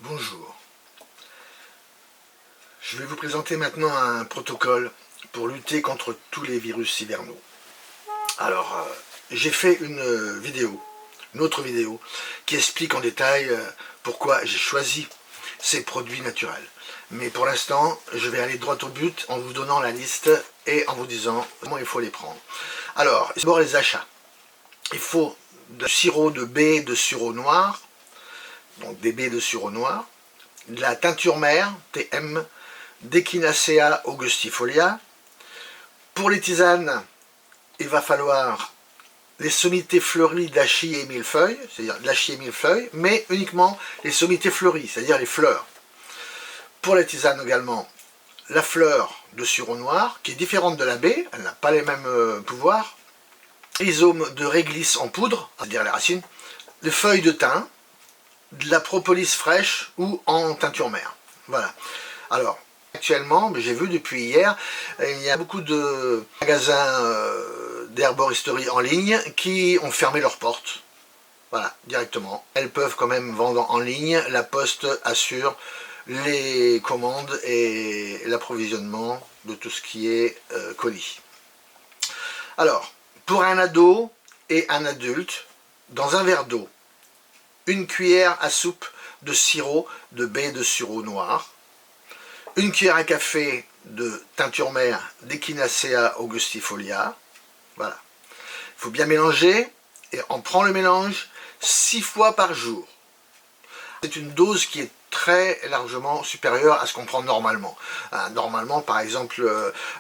Bonjour. Je vais vous présenter maintenant un protocole pour lutter contre tous les virus hivernaux. Alors, j'ai fait une autre vidéo, qui explique en détail pourquoi j'ai choisi ces produits naturels. Mais pour l'instant, je vais aller droit au but en vous donnant la liste et en vous disant comment il faut les prendre. Alors, d'abord les achats. Il faut du sirop de baies de sureau noir, donc des baies de sureau noir, de la teinture mère, TM, d'Echinacea augustifolia. Pour les tisanes, il va falloir les sommités fleuries d'achis et millefeuille, c'est-à-dire de l'achis et millefeuille, mais uniquement les sommités fleuries, c'est-à-dire les fleurs. Pour les tisanes également, la fleur de sureau noir, qui est différente de la baie, elle n'a pas les mêmes pouvoirs. Rhizome de réglisse en poudre, c'est-à-dire les racines, des feuilles de thym, de la propolis fraîche ou en teinture mère. Voilà. Alors, actuellement, j'ai vu depuis hier, il y a beaucoup de magasins d'herboristerie en ligne qui ont fermé leurs portes. Voilà, directement. Elles peuvent quand même vendre en ligne. La Poste assure les commandes et l'approvisionnement de tout ce qui est colis. Alors, pour un ado et un adulte, dans un verre d'eau, une cuillère à soupe de sirop de baies de sureau noir, une cuillère à café de teinture mère d'Echinacea augustifolia. Voilà. Il faut bien mélanger et on prend le mélange 6 fois par jour. C'est une dose qui est très largement supérieure à ce qu'on prend normalement. Normalement, par exemple,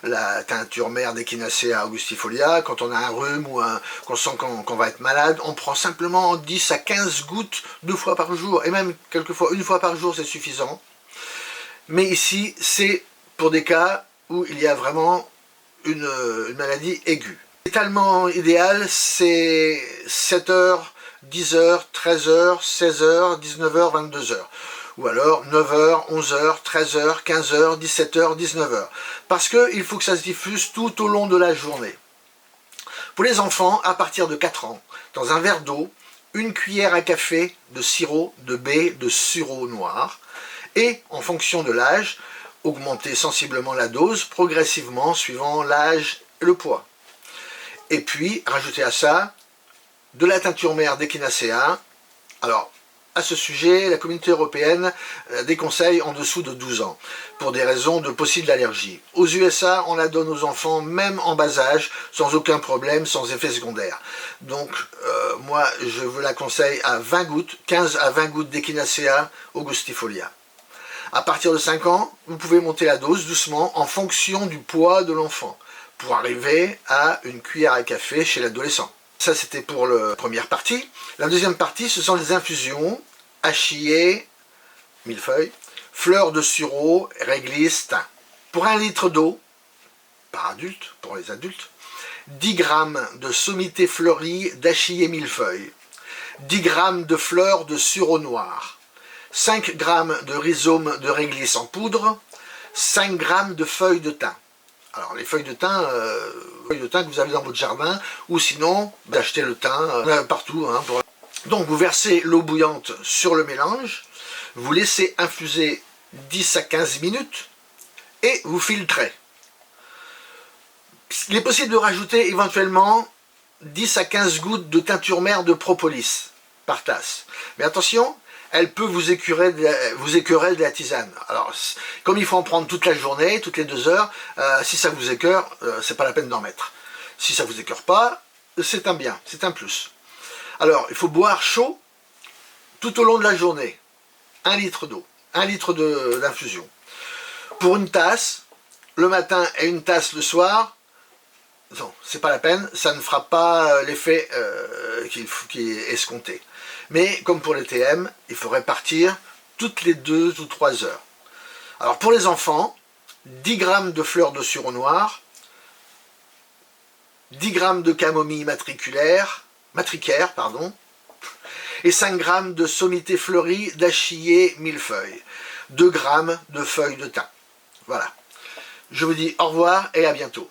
la teinture mère d'Echinacea augustifolia, quand on a un rhume ou qu'on sent qu'on va être malade, on prend simplement 10 à 15 gouttes 2 fois par jour, et même quelquefois 1 fois par jour, c'est suffisant. Mais ici, c'est pour des cas où il y a vraiment une maladie aiguë. L'étalement idéal, c'est 7 heures, 10 heures, 13 heures, 16 heures, 19 heures, 22 heures. Ou alors 9 heures, 11 heures, 13 heures, 15 heures, 17 heures, 19 heures. Parce qu'il faut que ça se diffuse tout au long de la journée. Pour les enfants, à partir de 4 ans, dans un verre d'eau, une cuillère à café de sirop de baies de sureau noir. Et, en fonction de l'âge, augmenter sensiblement la dose, progressivement, suivant l'âge et le poids. Et puis, rajouter à ça de la teinture mère d'Echinacea. Alors, à ce sujet, la communauté européenne déconseille en dessous de 12 ans, pour des raisons de possible allergie. Aux USA, on la donne aux enfants, même en bas âge, sans aucun problème, sans effet secondaire. Donc, moi, je vous la conseille à 20 gouttes, 15 à 20 gouttes d'Echinacea augustifolia. À partir de 5 ans, vous pouvez monter la dose doucement en fonction du poids de l'enfant, pour arriver à une cuillère à café chez l'adolescent. Ça, c'était pour la première partie. La deuxième partie, ce sont les infusions, achillées, millefeuille, fleurs de sureau, réglisse, thym. Pour 1 litre d'eau, par adulte, pour les adultes, 10 g de sommité fleurie d'achillée millefeuille, 10 g de fleurs de sureau noir, 5 g de rhizome de réglisse en poudre, 5 g de feuilles de thym. Alors les feuilles de thym que vous avez dans votre jardin, ou sinon d'acheter le thym partout. Donc vous versez l'eau bouillante sur le mélange, vous laissez infuser 10 à 15 minutes et vous filtrez. Il est possible de rajouter éventuellement 10 à 15 gouttes de teinture mère de propolis par tasse. Mais attention, elle peut vous écœurer de la tisane. Alors, comme il faut en prendre toute la journée, toutes les 2 heures, si ça vous écœure, c'est pas la peine d'en mettre. Si ça vous écœure pas, c'est un bien, c'est un plus. Alors, il faut boire chaud tout au long de la journée. 1 litre d'eau, 1 litre d'infusion. Pour une tasse, le matin et une tasse le soir, non, c'est pas la peine, ça ne fera pas l'effet qui est escompté. Mais comme pour les TM, il faut répartir toutes les 2 ou 3 heures. Alors pour les enfants, 10 g de fleurs de sureau noir, 10 g de camomille matricaire, et 5 g de sommité fleurie d'achillée millefeuille, 2 g de feuilles de thym. Voilà. Je vous dis au revoir et à bientôt.